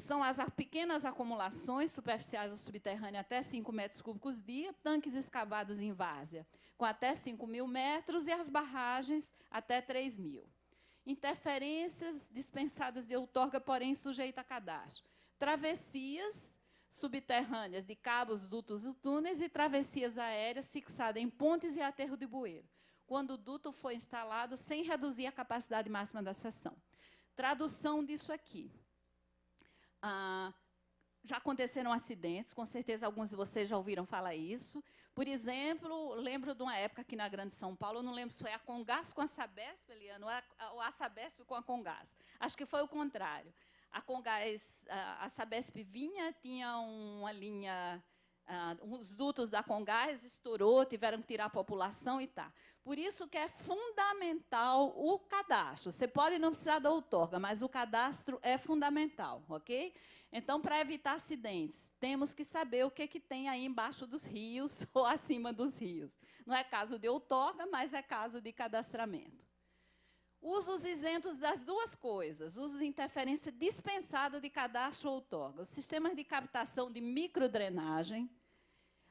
São as pequenas acumulações superficiais ou subterrâneas até 5 metros cúbicos dia, tanques escavados em várzea com até 5.000 metros e as barragens até 3.000. Interferências dispensadas de outorga, porém sujeita a cadastro. Travessias subterrâneas de cabos, dutos e túneis e travessias aéreas fixadas em pontes e aterro de bueiro, quando o duto foi instalado sem reduzir a capacidade máxima da seção. Tradução disso aqui. Já aconteceram acidentes, com certeza alguns de vocês já ouviram falar isso. Por exemplo, lembro de uma época aqui na Grande São Paulo, eu não lembro se foi a Congás com a Sabesp, Eliana, ou a Sabesp com a Congás. Acho que foi o contrário. A Congás, a Sabesp vinha, tinha uma linha, os dutos da Congás estourou, tiveram que tirar a população e tá. Por isso que é fundamental o cadastro. Você pode não precisar da outorga, mas o cadastro é fundamental, ok? Então, para evitar acidentes, temos que saber o que tem aí embaixo dos rios ou acima dos rios. Não é caso de outorga, mas é caso de cadastramento. Usos isentos das duas coisas, uso de interferência dispensado de cadastro ou outorga. Os sistemas de captação de microdrenagem,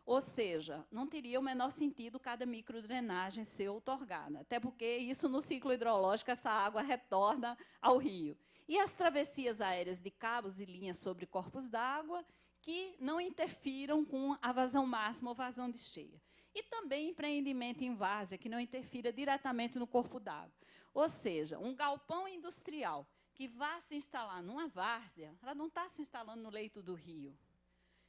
ou seja, não teria o menor sentido cada microdrenagem ser outorgada, até porque isso no ciclo hidrológico, essa água retorna ao rio. E as travessias aéreas de cabos e linhas sobre corpos d'água, que não interfiram com a vazão máxima ou vazão de cheia. E também empreendimento em várzea, que não interfira diretamente no corpo d'água. Ou seja, um galpão industrial que vá se instalar numa várzea, ela não está se instalando no leito do rio.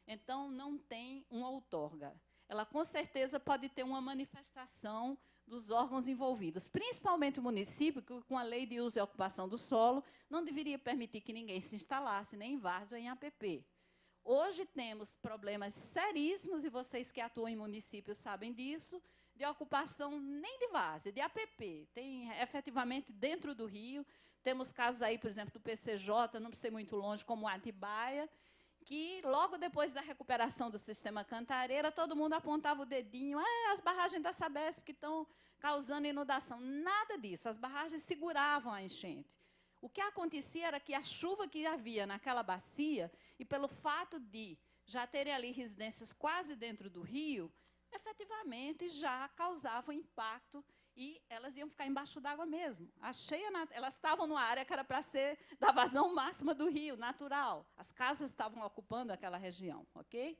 Então, não tem uma outorga. Ela, com certeza, pode ter uma manifestação dos órgãos envolvidos, principalmente o município, que, com a lei de uso e ocupação do solo, não deveria permitir que ninguém se instalasse, nem em várzea ou em APP. Hoje temos problemas seríssimos, e vocês que atuam em municípios sabem disso, de ocupação nem de várzea, de APP. Tem, efetivamente, dentro do rio, temos casos aí, por exemplo, do PCJ, não precisa ir muito longe, como Atibaia, que, logo depois da recuperação do sistema Cantareira, todo mundo apontava o dedinho, as barragens da Sabesp que estão causando inundação. Nada disso, as barragens seguravam a enchente. O que acontecia era que a chuva que havia naquela bacia, e pelo fato de já terem ali residências quase dentro do rio, efetivamente já causavam impacto e elas iam ficar embaixo d'água mesmo. A cheia, elas estavam numa área que era para ser da vazão máxima do rio, natural. As casas estavam ocupando aquela região, ok?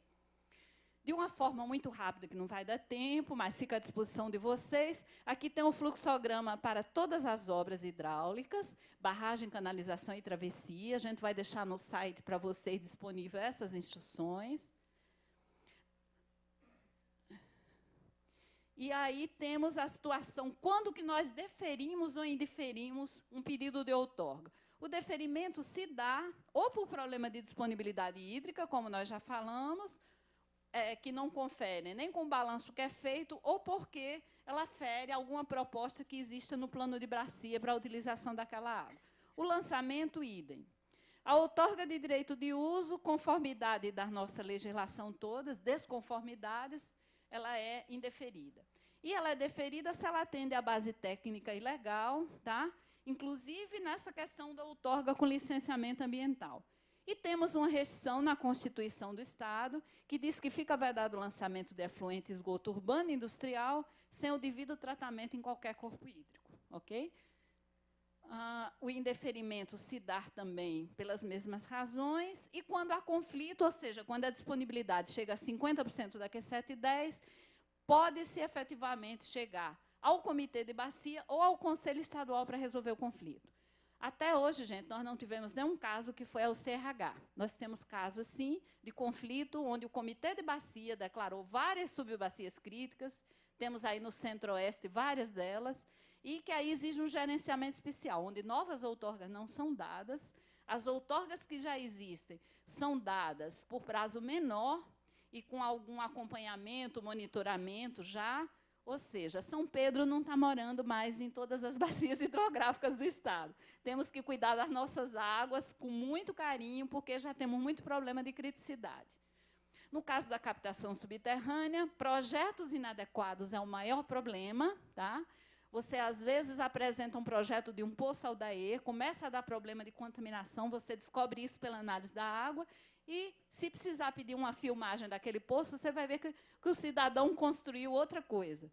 De uma forma muito rápida, que não vai dar tempo, mas fica à disposição de vocês. Aqui tem um fluxograma para todas as obras hidráulicas, barragem, canalização e travessia. A gente vai deixar no site para vocês disponível essas instruções. E aí temos a situação, quando que nós deferimos ou indeferimos um pedido de outorga. O deferimento se dá ou por problema de disponibilidade hídrica, como nós já falamos, que não confere nem com o balanço que é feito, ou porque ela fere alguma proposta que exista no plano de bacia para a utilização daquela água. O lançamento, idem. A outorga de direito de uso, conformidade da nossa legislação todas, desconformidades, ela é indeferida. E ela é deferida se ela atende à base técnica e legal, tá? Inclusive nessa questão da outorga com licenciamento ambiental. E temos uma restrição na Constituição do Estado, que diz que fica vedado o lançamento de efluente esgoto urbano e industrial sem o devido tratamento em qualquer corpo hídrico. Ok? O indeferimento se dá também pelas mesmas razões, e quando há conflito, ou seja, quando a disponibilidade chega a 50% da Q710, pode-se efetivamente chegar ao Comitê de Bacia ou ao Conselho Estadual para resolver o conflito. Até hoje, gente, nós não tivemos nenhum caso que foi ao CRH. Nós temos casos, sim, de conflito, onde o Comitê de Bacia declarou várias subbacias críticas, temos aí no Centro-Oeste várias delas, e que aí exige um gerenciamento especial, onde novas outorgas não são dadas, as outorgas que já existem são dadas por prazo menor e com algum acompanhamento, monitoramento já. Ou seja, São Pedro não está morando mais em todas as bacias hidrográficas do Estado. Temos que cuidar das nossas águas com muito carinho, porque já temos muito problema de criticidade. No caso da captação subterrânea, projetos inadequados é o maior problema, tá? Você, às vezes, apresenta um projeto de um poço Aldair, começa a dar problema de contaminação, você descobre isso pela análise da água, e, se precisar pedir uma filmagem daquele poço, você vai ver que o cidadão construiu outra coisa.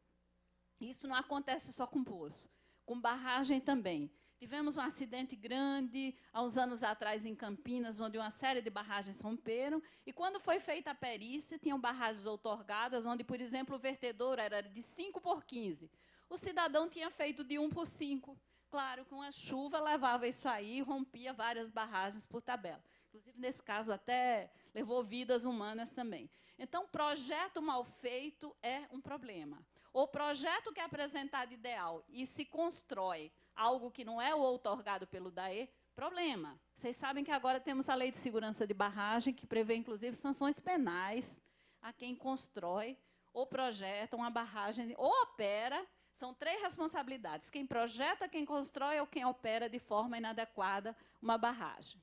Isso não acontece só com poço, com barragem também. Tivemos um acidente grande, há uns anos atrás, em Campinas, onde uma série de barragens romperam, e, quando foi feita a perícia, tinham barragens outorgadas, onde, por exemplo, o vertedor era de 5 por 15. O cidadão tinha feito de 1 por 5. Claro, com a chuva, levava isso aí e rompia várias barragens por tabela. Inclusive, nesse caso, até levou vidas humanas também. Então, projeto mal feito é um problema. O projeto que é apresentado ideal e se constrói algo que não é o outorgado pelo DAE, problema. Vocês sabem que agora temos a Lei de Segurança de Barragem, que prevê, inclusive, sanções penais a quem constrói ou projeta uma barragem ou opera. São 3 responsabilidades: quem projeta, quem constrói ou quem opera de forma inadequada uma barragem.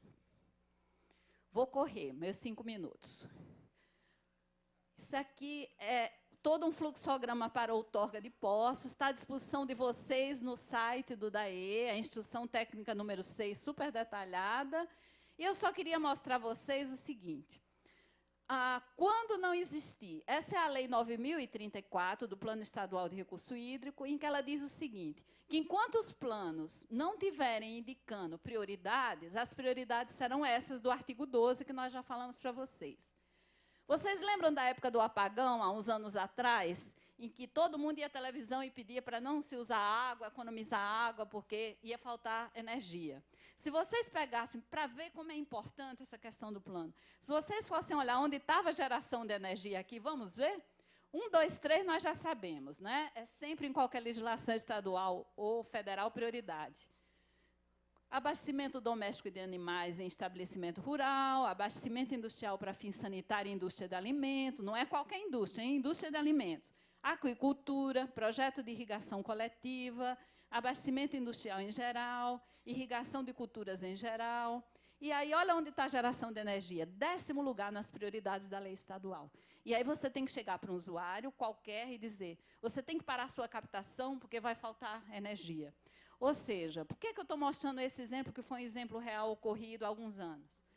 Vou correr, meus 5 minutos. Isso aqui é todo um fluxograma para outorga de poços, está à disposição de vocês no site do DAE, a instrução técnica número 6, super detalhada. E eu só queria mostrar a vocês o seguinte. Quando não existir, essa é a Lei 9.034, do Plano Estadual de Recurso Hídrico, em que ela diz o seguinte, que enquanto os planos não tiverem indicando prioridades, as prioridades serão essas do artigo 12, que nós já falamos para vocês. Vocês lembram da época do apagão, há uns anos atrás, em que todo mundo ia à televisão e pedia para não se usar água, economizar água, porque ia faltar energia? Se vocês pegassem, para ver como é importante essa questão do plano, se vocês fossem olhar onde estava a geração de energia aqui, vamos ver? 1, 2, 3, nós já sabemos, né? É sempre em qualquer legislação estadual ou federal prioridade. Abastecimento doméstico de animais em estabelecimento rural, abastecimento industrial para fins sanitários e indústria de alimentos, não é qualquer indústria, é indústria de alimentos. Aquicultura, projeto de irrigação coletiva, abastecimento industrial em geral, irrigação de culturas em geral. E aí, olha onde está a geração de energia, 10º lugar nas prioridades da lei estadual. E aí você tem que chegar para um usuário qualquer e dizer, você tem que parar a sua captação porque vai faltar energia. Ou seja, por que eu estou mostrando esse exemplo, que foi um exemplo real ocorrido há alguns anos?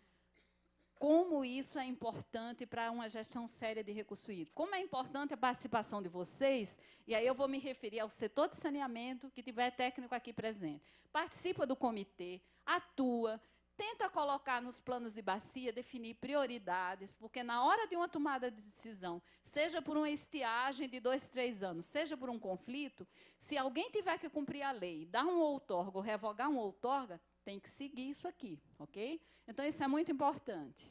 Como isso é importante para uma gestão séria de recurso hídrico. Como é importante a participação de vocês, e aí eu vou me referir ao setor de saneamento, que tiver técnico aqui presente. Participa do comitê, atua, tenta colocar nos planos de bacia, definir prioridades, porque na hora de uma tomada de decisão, seja por uma estiagem de 2, 3 anos, seja por um conflito, se alguém tiver que cumprir a lei, dar um outorga ou revogar um outorga, tem que seguir isso aqui, ok? Então, isso é muito importante.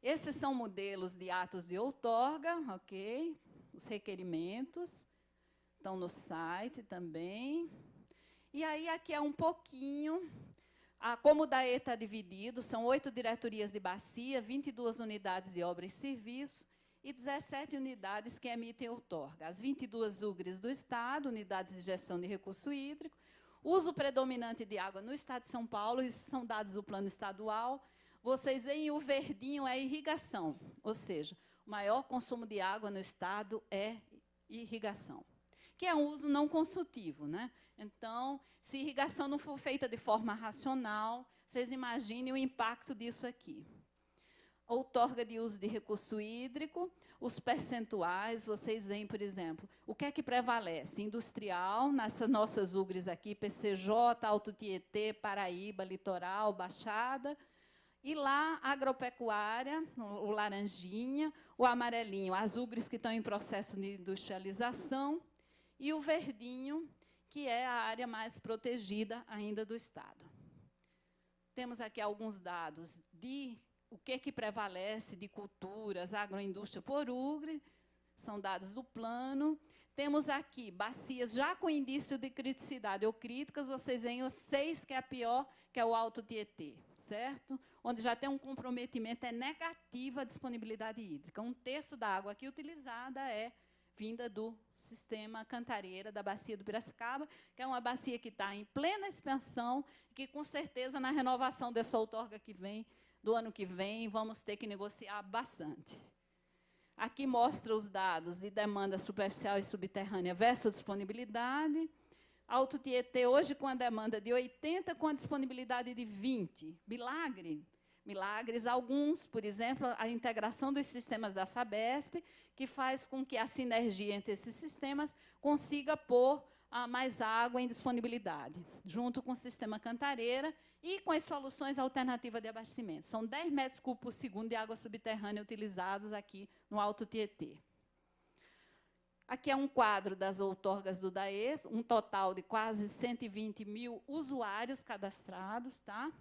Esses são modelos de atos de outorga, ok? Os requerimentos estão no site também. E aí, aqui é um pouquinho, como o DAE está dividido, são 8 diretorias de bacia, 22 unidades de obra e serviço, e 17 unidades que emitem outorga. As 22 UGRs do Estado, unidades de gestão de recurso hídrico, uso predominante de água no Estado de São Paulo, esses são dados do plano estadual. Vocês veem o verdinho é irrigação, ou seja, o maior consumo de água no Estado é irrigação, que é um uso não consultivo, né? Então, se irrigação não for feita de forma racional, vocês imaginem o impacto disso aqui. Outorga de uso de recurso hídrico, os percentuais, vocês veem, por exemplo, o que é que prevalece? Industrial, nessas nossas UGRs aqui, PCJ, Alto Tietê, Paraíba, Litoral, Baixada, e lá, agropecuária, o laranjinha, o amarelinho, as UGRs que estão em processo de industrialização, e o verdinho, que é a área mais protegida ainda do Estado. Temos aqui alguns dados de o que prevalece de culturas, agroindústria por UGR, são dados do plano. Temos aqui bacias já com indício de criticidade ou críticas, vocês veem os 6, que é a pior, que é o Alto Tietê, certo? Onde já tem um comprometimento, é negativa a disponibilidade hídrica. 1/3 da água aqui utilizada é vinda do sistema Cantareira, da bacia do Piracicaba, que é uma bacia que está em plena expansão, que, com certeza, na renovação dessa outorga que vem, do ano que vem, vamos ter que negociar bastante. Aqui mostra os dados de demanda superficial e subterrânea versus disponibilidade. Alto Tietê, hoje, com a demanda de 80, com a disponibilidade de 20. Milagre? Milagres alguns, por exemplo, a integração dos sistemas da Sabesp, que faz com que a sinergia entre esses sistemas consiga pôr mais água em disponibilidade, junto com o sistema Cantareira e com as soluções alternativas de abastecimento. São 10 metros cúbicos por segundo de água subterrânea utilizados aqui no Alto Tietê. Aqui é um quadro das outorgas do DAE, um total de quase 120 mil usuários cadastrados, tá?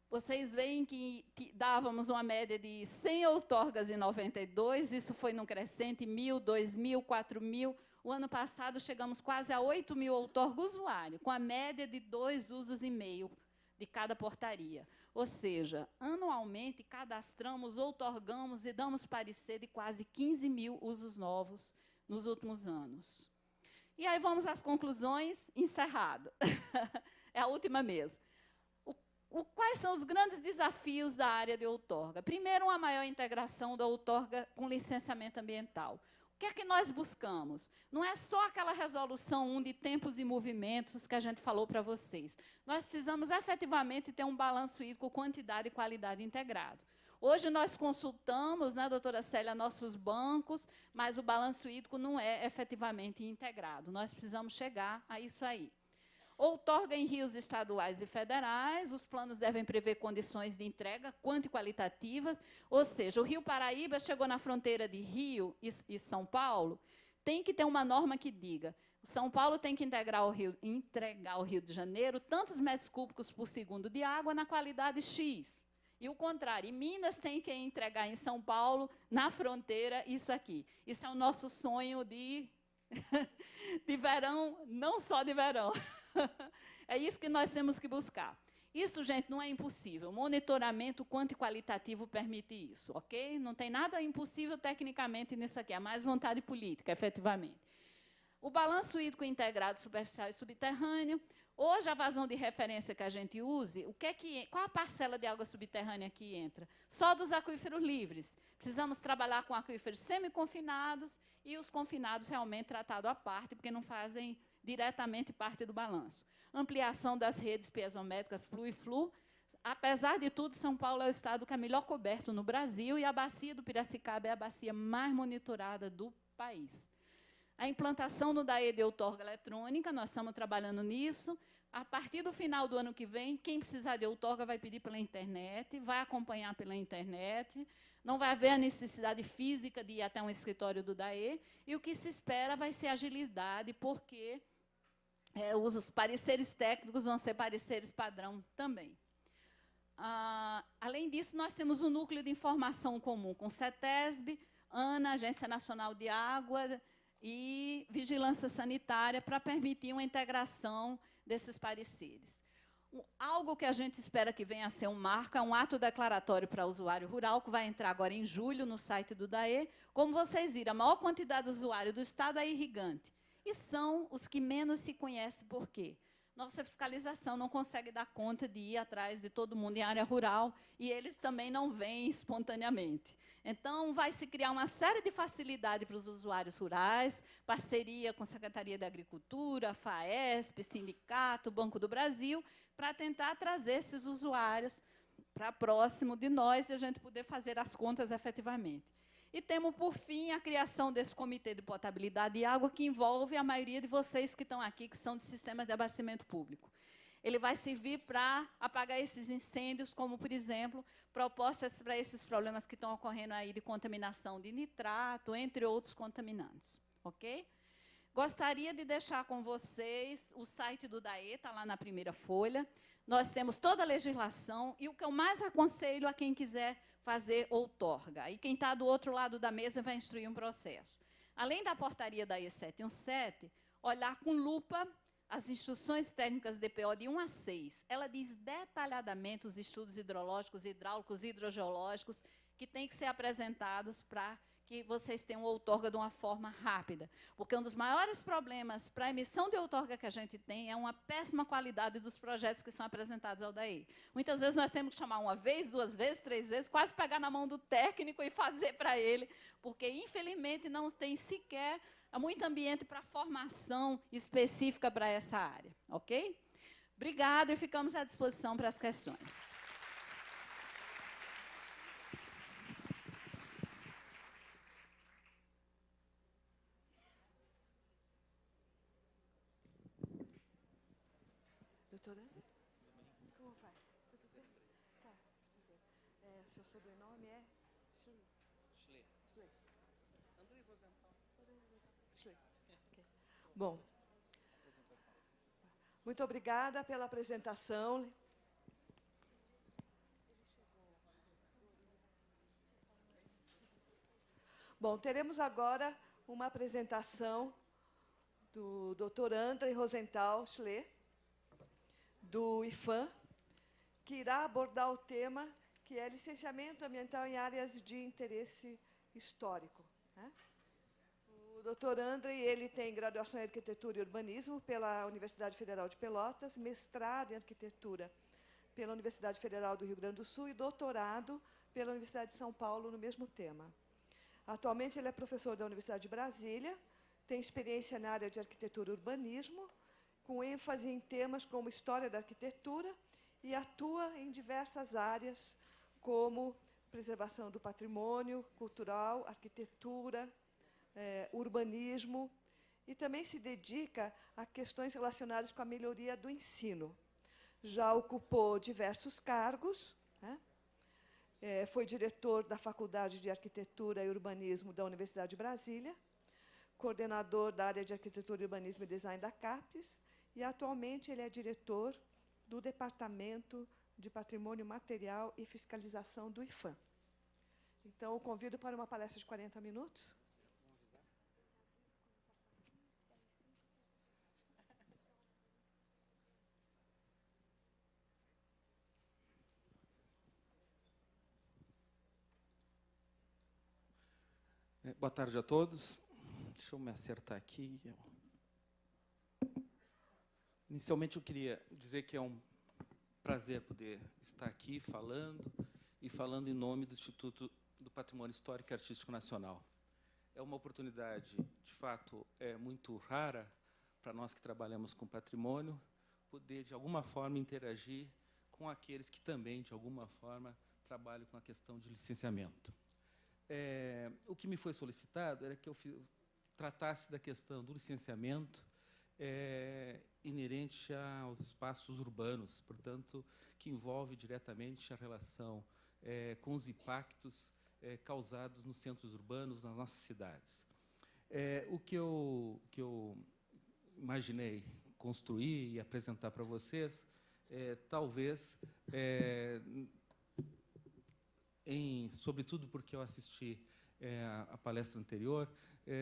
Vocês veem que dávamos uma média de 100 outorgas em 92, isso foi num crescente, 1.000, 2.000, 4.000. O ano passado chegamos quase a 8.000 outorgas usuário, com a média de 2 usos e meio de cada portaria. Ou seja, anualmente cadastramos, outorgamos e damos parecer de quase 15.000 usos novos nos últimos anos. E aí vamos às conclusões, encerrado. É a última mesmo. Quais são os grandes desafios da área de outorga? Primeiro, uma maior integração da outorga com licenciamento ambiental. O que é que nós buscamos? Não é só aquela resolução 1 de tempos e movimentos que a gente falou para vocês. Nós precisamos efetivamente ter um balanço hídrico, quantidade e qualidade integrado. Hoje nós consultamos, né, doutora Célia, nossos bancos, mas o balanço hídrico não é efetivamente integrado. Nós precisamos chegar a isso aí. Outorga em rios estaduais e federais, os planos devem prever condições de entrega quanto e qualitativas, ou seja, o Rio Paraíba chegou na fronteira de Rio e São Paulo, tem que ter uma norma que diga, São Paulo tem que entregar ao Rio de Janeiro tantos metros cúbicos por segundo de água na qualidade X. E o contrário, Minas tem que entregar em São Paulo, na fronteira, isso aqui. Isso é o nosso sonho de verão, não só de verão. É isso que nós temos que buscar. Isso, gente, não é impossível. Monitoramento quanto e qualitativo permite isso, ok? Não tem nada impossível tecnicamente nisso aqui, é mais vontade política, efetivamente. O balanço hídrico integrado superficial e subterrâneo. Hoje, a vazão de referência que a gente use, qual a parcela de água subterrânea que entra? Só dos aquíferos livres. Precisamos trabalhar com aquíferos semi-confinados e os confinados realmente tratados à parte, porque não fazem diretamente parte do balanço. Ampliação das redes piezométricas Flu e Flu. Apesar de tudo, São Paulo é o estado que é melhor coberto no Brasil e a bacia do Piracicaba é a bacia mais monitorada do país. A implantação do DAE de outorga eletrônica, nós estamos trabalhando nisso. A partir do final do ano que vem, quem precisar de outorga vai pedir pela internet, vai acompanhar pela internet, não vai haver a necessidade física de ir até um escritório do DAE, e o que se espera vai ser agilidade, porque os pareceres técnicos vão ser pareceres padrão também. Além disso, nós temos um núcleo de informação comum com CETESB, ANA, Agência Nacional de Água e Vigilância Sanitária, para permitir uma integração desses pareceres. Algo que a gente espera que venha a ser um marco é um ato declaratório para o usuário rural, que vai entrar agora em julho no site do DAE. Como vocês viram, a maior quantidade de usuários do estado é irrigante. E são os que menos se conhecem. Por quê? Nossa fiscalização não consegue dar conta de ir atrás de todo mundo em área rural, e eles também não vêm espontaneamente. Então, vai se criar uma série de facilidades para os usuários rurais, parceria com a Secretaria da Agricultura, FAESP, Sindicato, Banco do Brasil, para tentar trazer esses usuários para próximo de nós e a gente poder fazer as contas efetivamente. E temos, por fim, a criação desse Comitê de Potabilidade de Água, que envolve a maioria de vocês que estão aqui, que são de sistemas de abastecimento público. Ele vai servir para apagar esses incêndios, como, por exemplo, propostas para esses problemas que estão ocorrendo aí de contaminação de nitrato, entre outros contaminantes. Ok? Gostaria de deixar com vocês o site do DAE, está lá na primeira folha. Nós temos toda a legislação e o que eu mais aconselho a quem quiser fazer outorga. E quem está do outro lado da mesa vai instruir um processo. Além da portaria da E717, olhar com lupa as instruções técnicas DPO de 1 a 6. Ela diz detalhadamente os estudos hidrológicos, hidráulicos e hidrogeológicos que têm que ser apresentados para que vocês tenham outorga de uma forma rápida. Porque um dos maiores problemas para a emissão de outorga que a gente tem é uma péssima qualidade dos projetos que são apresentados ao DAI. Muitas vezes nós temos que chamar uma vez, 2 vezes, 3 vezes, quase pegar na mão do técnico e fazer para ele, porque, infelizmente, não tem sequer muito ambiente para formação específica para essa área. Ok? Obrigada e ficamos à disposição para as questões. Doutora? Como vai? Tudo bem? Tá, seu sobrenome é? Schley. Schley. André Rosenthal. Schley. Okay. Bom, muito obrigada pela apresentação. Bom, teremos agora uma apresentação do Dr. André Rosenthal Schley, do IPHAN, que irá abordar o tema que é licenciamento ambiental em áreas de interesse histórico. Né? O Dr. André, ele tem graduação em Arquitetura e Urbanismo pela Universidade Federal de Pelotas, mestrado em Arquitetura pela Universidade Federal do Rio Grande do Sul e doutorado pela Universidade de São Paulo no mesmo tema. Atualmente, ele é professor da Universidade de Brasília, tem experiência na área de Arquitetura e Urbanismo, com ênfase em temas como História da Arquitetura, e atua em diversas áreas, como preservação do patrimônio cultural, arquitetura, urbanismo, e também se dedica a questões relacionadas com a melhoria do ensino. Já ocupou diversos cargos, né? Foi diretor da Faculdade de Arquitetura e Urbanismo da Universidade de Brasília, coordenador da área de Arquitetura, Urbanismo e Design da CAPES, e, atualmente, ele é diretor do Departamento de Patrimônio Material e Fiscalização do IPHAN. Então, o convido para uma palestra de 40 minutos. Boa tarde a todos. Deixa eu me acertar aqui. Inicialmente, eu queria dizer que é um prazer poder estar aqui falando em nome do Instituto do Patrimônio Histórico e Artístico Nacional. É uma oportunidade, de fato, muito rara para nós que trabalhamos com patrimônio, poder, de alguma forma, interagir com aqueles que também, de alguma forma, trabalham com a questão de licenciamento. O que me foi solicitado era que eu tratasse da questão do licenciamento inerente aos espaços urbanos, portanto, que envolve diretamente a relação com os impactos causados nos centros urbanos, nas nossas cidades. O que eu imaginei construir e apresentar para vocês, talvez, sobretudo porque eu assisti a palestra anterior,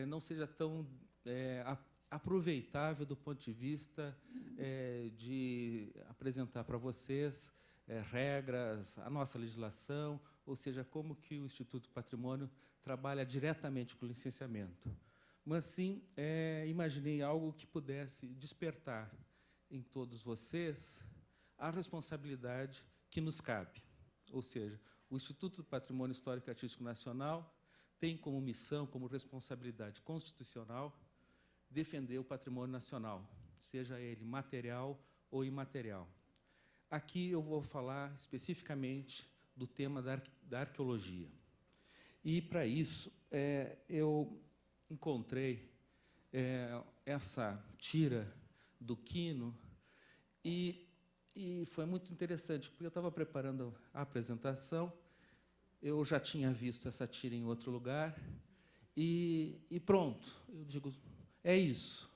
não seja tão aproveitável do ponto de vista de apresentar para vocês regras, a nossa legislação, ou seja, como que o Instituto do Patrimônio trabalha diretamente com o licenciamento. Mas, sim, imaginei algo que pudesse despertar em todos vocês a responsabilidade que nos cabe. Ou seja, o Instituto do Patrimônio Histórico e Artístico Nacional tem como missão, como responsabilidade constitucional, defender o patrimônio nacional, seja ele material ou imaterial. Aqui eu vou falar especificamente do tema da arqueologia. E, para isso, eu encontrei essa tira do Quino e foi muito interessante, porque eu estava preparando a apresentação, eu já tinha visto essa tira em outro lugar, e pronto, eu digo, é isso,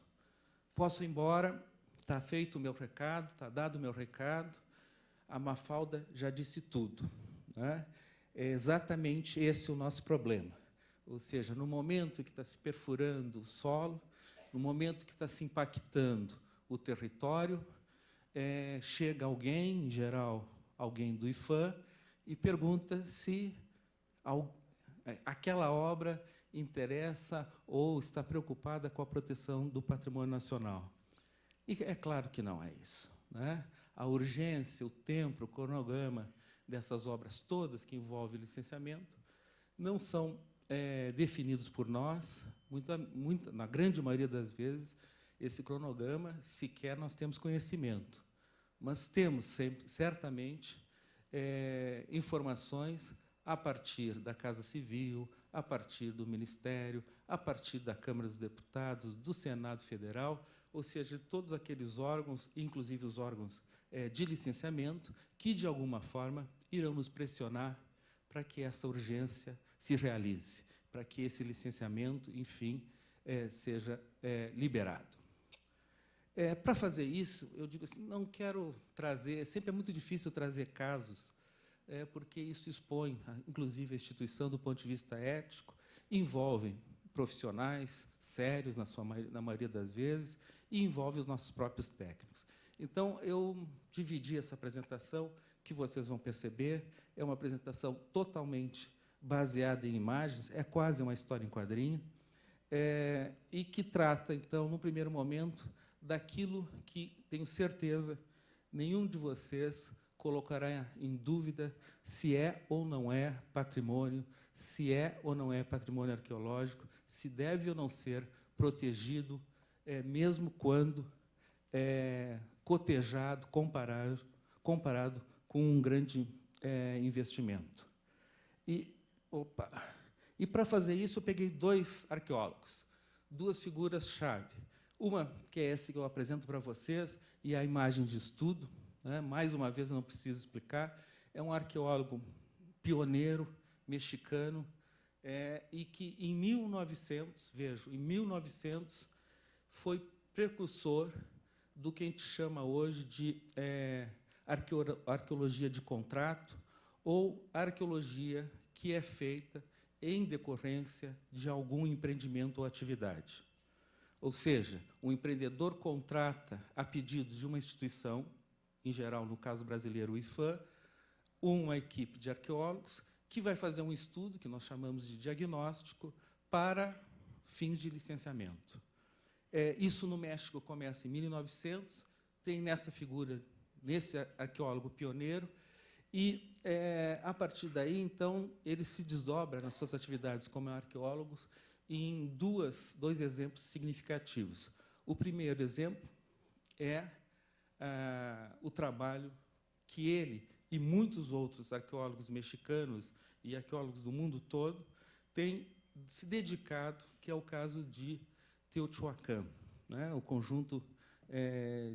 posso ir embora, está feito o meu recado, está dado o meu recado, a Mafalda já disse tudo. Né? É exatamente esse o nosso problema. Ou seja, no momento que está se perfurando o solo, no momento que está se impactando o território, chega alguém, em geral, alguém do IPHAN, e pergunta se aquela obra interessa ou está preocupada com a proteção do patrimônio nacional. E é claro que não é isso, né? A urgência, o tempo, o cronograma dessas obras todas que envolvem licenciamento não são definidos por nós. Na grande maioria das vezes, esse cronograma sequer nós temos conhecimento. Mas temos certamente informações a partir da Casa Civil, a partir do Ministério, a partir da Câmara dos Deputados, do Senado Federal, ou seja, todos aqueles órgãos, inclusive os órgãos de licenciamento, que, de alguma forma, irão nos pressionar para que essa urgência se realize, para que esse licenciamento, enfim, seja liberado. Para fazer isso, eu digo assim, não quero trazer, sempre é muito difícil trazer casos, porque isso expõe, inclusive, a instituição do ponto de vista ético, envolvem profissionais sérios, na maioria das vezes, e envolve os nossos próprios técnicos. Então, eu dividi essa apresentação, que vocês vão perceber, é uma apresentação totalmente baseada em imagens, é quase uma história em quadrinho, e que trata, então, no primeiro momento, daquilo que, tenho certeza, nenhum de vocês colocará em dúvida se é ou não é patrimônio, se é ou não é patrimônio arqueológico, se deve ou não ser protegido, mesmo quando cotejado, comparado com um grande investimento. E para fazer isso, eu peguei 2 arqueólogos, 2 figuras-chave. Uma, que é essa que eu apresento para vocês, e a imagem de estudo, né? Mais uma vez, eu não preciso explicar, é um arqueólogo pioneiro, mexicano, e que, em 1900, vejo, em 1900, foi precursor do que a gente chama hoje de arqueologia de contrato, ou arqueologia que é feita em decorrência de algum empreendimento ou atividade. Ou seja, o empreendedor contrata, a pedido de uma instituição, em geral, no caso brasileiro, o IPHAN, uma equipe de arqueólogos que vai fazer um estudo, que nós chamamos de diagnóstico, para fins de licenciamento. Isso no México começa em 1900, tem nessa figura, nesse arqueólogo pioneiro, e, a partir daí, então, ele se desdobra nas suas atividades como arqueólogos em dois exemplos significativos. O primeiro exemplo é o trabalho que ele e muitos outros arqueólogos mexicanos e arqueólogos do mundo todo têm se dedicado, que é o caso de Teotihuacan, né? O conjunto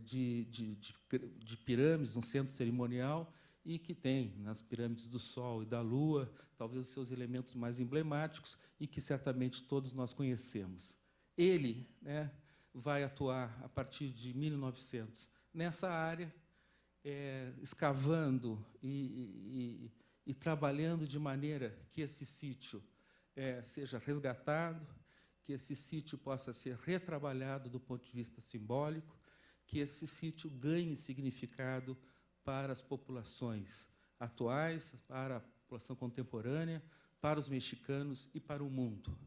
de pirâmides, um centro cerimonial, e que tem, nas pirâmides do Sol e da Lua, talvez os seus elementos mais emblemáticos e que certamente todos nós conhecemos. Ele, né, vai atuar, a partir de 1900, nessa área, escavando e trabalhando de maneira que esse sítio seja resgatado, que esse sítio possa ser retrabalhado do ponto de vista simbólico, que esse sítio ganhe significado para as populações atuais, para a população contemporânea, para os mexicanos e para o mundo.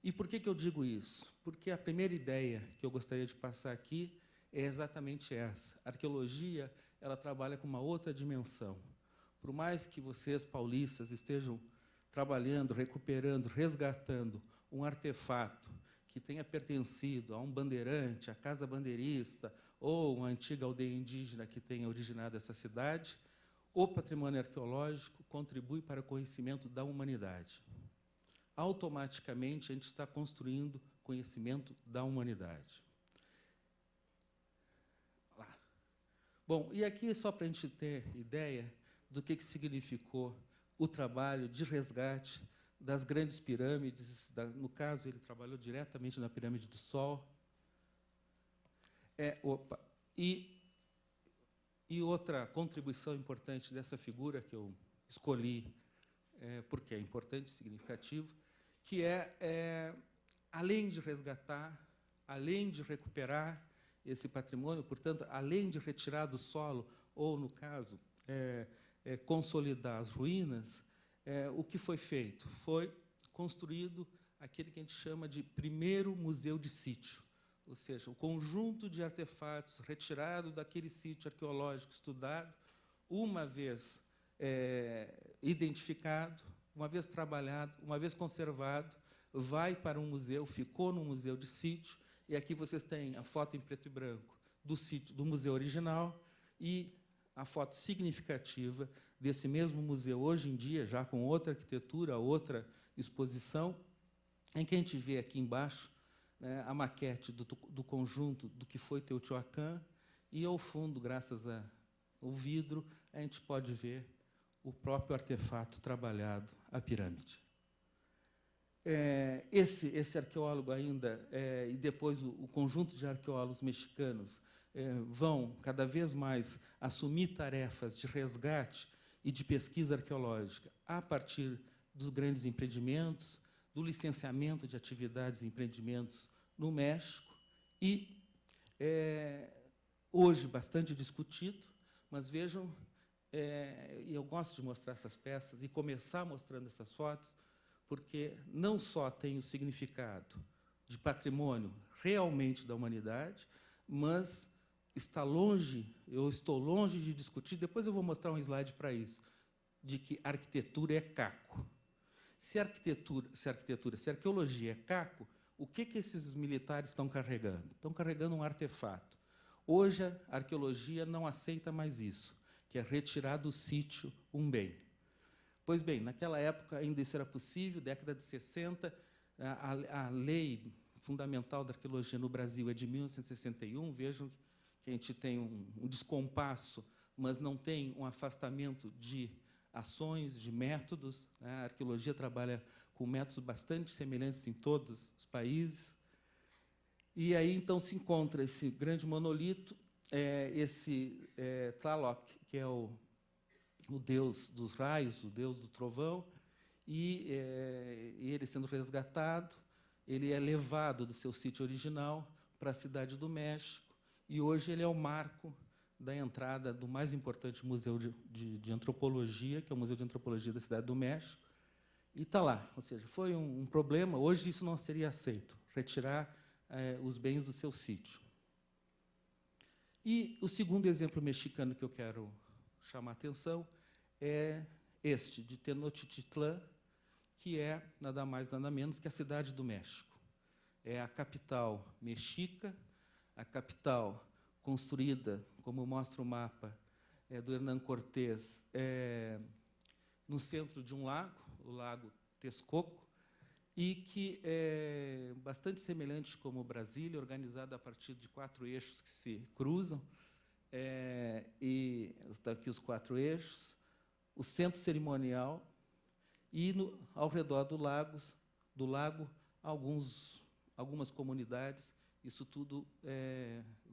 E por que eu digo isso? Porque a primeira ideia que eu gostaria de passar aqui é exatamente essa. A arqueologia, ela trabalha com uma outra dimensão. Por mais que vocês, paulistas, estejam trabalhando, recuperando, resgatando um artefato que tenha pertencido a um bandeirante, a casa bandeirista, ou uma antiga aldeia indígena que tenha originado essa cidade, o patrimônio arqueológico contribui para o conhecimento da humanidade. Automaticamente, a gente está construindo conhecimento da humanidade. Lá. Bom, e aqui, só para a gente ter ideia do que significou o trabalho de resgate das grandes pirâmides, no caso, ele trabalhou diretamente na Pirâmide do Sol. E outra contribuição importante dessa figura que eu escolhi, porque é importante e significativo, que além de resgatar, além de recuperar esse patrimônio, portanto, além de retirar do solo, ou, no caso, consolidar as ruínas, o que foi feito? Foi construído aquele que a gente chama de primeiro museu de sítio, ou seja, o conjunto de artefatos retirado daquele sítio arqueológico estudado, uma vez identificado, uma vez trabalhado, uma vez conservado, vai para um museu, ficou no museu de sítio, e aqui vocês têm a foto em preto e branco do sítio do museu original e a foto significativa desse mesmo museu hoje em dia, já com outra arquitetura, outra exposição, em que a gente vê aqui embaixo, né, a maquete do conjunto do que foi Teotihuacan, e, ao fundo, graças ao vidro, a gente pode ver o próprio artefato trabalhado, a pirâmide. Esse arqueólogo ainda, e depois o conjunto de arqueólogos mexicanos, vão cada vez mais assumir tarefas de resgate e de pesquisa arqueológica a partir dos grandes empreendimentos, do licenciamento de atividades e empreendimentos no México, e hoje bastante discutido, mas vejam, e eu gosto de mostrar essas peças e começar mostrando essas fotos, porque não só tem o significado de patrimônio realmente da humanidade, mas eu estou longe de discutir, depois eu vou mostrar um slide para isso, de que arquitetura é caco. Se arqueologia é caco, o que esses militares estão carregando? Estão carregando um artefato. Hoje, a arqueologia não aceita mais isso, que é retirar do sítio um bem. Pois bem, naquela época ainda isso era possível, década de 60, a lei fundamental da arqueologia no Brasil é de 1961, vejam que a gente tem um descompasso, mas não tem um afastamento de ações, de métodos, né? A arqueologia trabalha com métodos bastante semelhantes em todos os países. E aí, então, se encontra esse grande monolito, esse Tlaloc, que é o deus dos raios, o deus do trovão, e ele sendo resgatado, ele é levado do seu sítio original para a cidade do México, e hoje ele é o marco da entrada do mais importante museu de antropologia, que é o Museu de Antropologia da Cidade do México, e está lá. Ou seja, foi um problema, hoje isso não seria aceito, retirar os bens do seu sítio. E o segundo exemplo mexicano que eu quero chamar a atenção é este, de Tenochtitlán, que é nada mais, nada menos que a cidade do México. É a capital mexica, a capital construída, como mostra o mapa do Hernán Cortés, no centro de um lago, o Lago Texcoco, e que é bastante semelhante como Brasília, organizada a partir de 4 eixos que se cruzam, e estão aqui os 4 eixos, o centro cerimonial, e ao redor do lago algumas comunidades. Isso tudo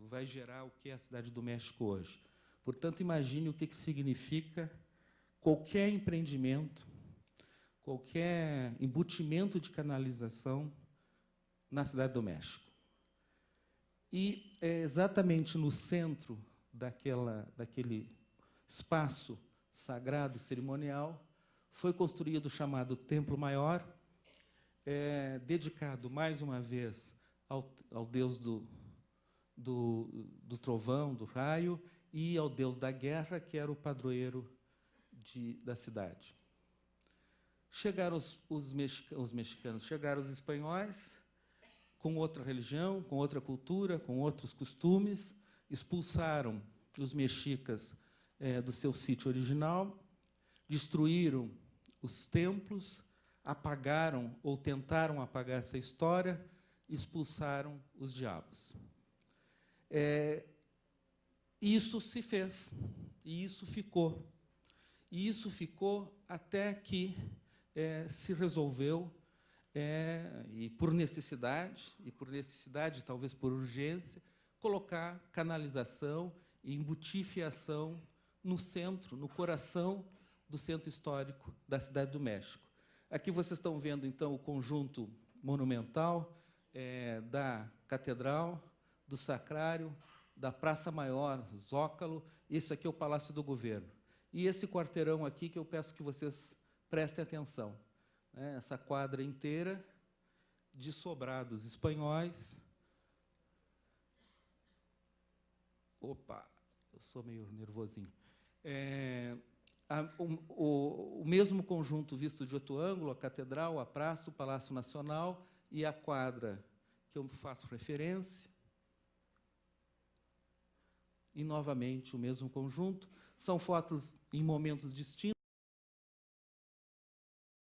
vai gerar o que é a cidade do México hoje. Portanto, imagine o que significa qualquer empreendimento, qualquer embutimento de canalização na cidade do México. E exatamente no centro daquele espaço sagrado cerimonial foi construído o chamado Templo Maior, dedicado, mais uma vez, ao deus do trovão, do raio, e ao deus da guerra, que era o padroeiro da cidade. Chegaram os mexicanos, chegaram os espanhóis, com outra religião, com outra cultura, com outros costumes, expulsaram os mexicas do seu sítio original, destruíram os templos, apagaram ou tentaram apagar essa história, expulsaram os diabos. Isso se fez, e isso ficou. E isso ficou até que se resolveu, e por necessidade, talvez por urgência, colocar canalização e embutir fiação no centro, no coração do centro histórico da Cidade do México. Aqui vocês estão vendo, então, o conjunto monumental da Catedral, do Sacrário, da Praça Maior, Zócalo. Isso aqui é o Palácio do Governo. E esse quarteirão aqui que eu peço que vocês prestem atenção. Essa quadra inteira de sobrados espanhóis. Opa, eu sou meio nervosinho. O mesmo conjunto visto de outro ângulo, a catedral, a praça, o Palácio Nacional e a quadra que eu faço referência. E, novamente, o mesmo conjunto. São fotos em momentos distintos.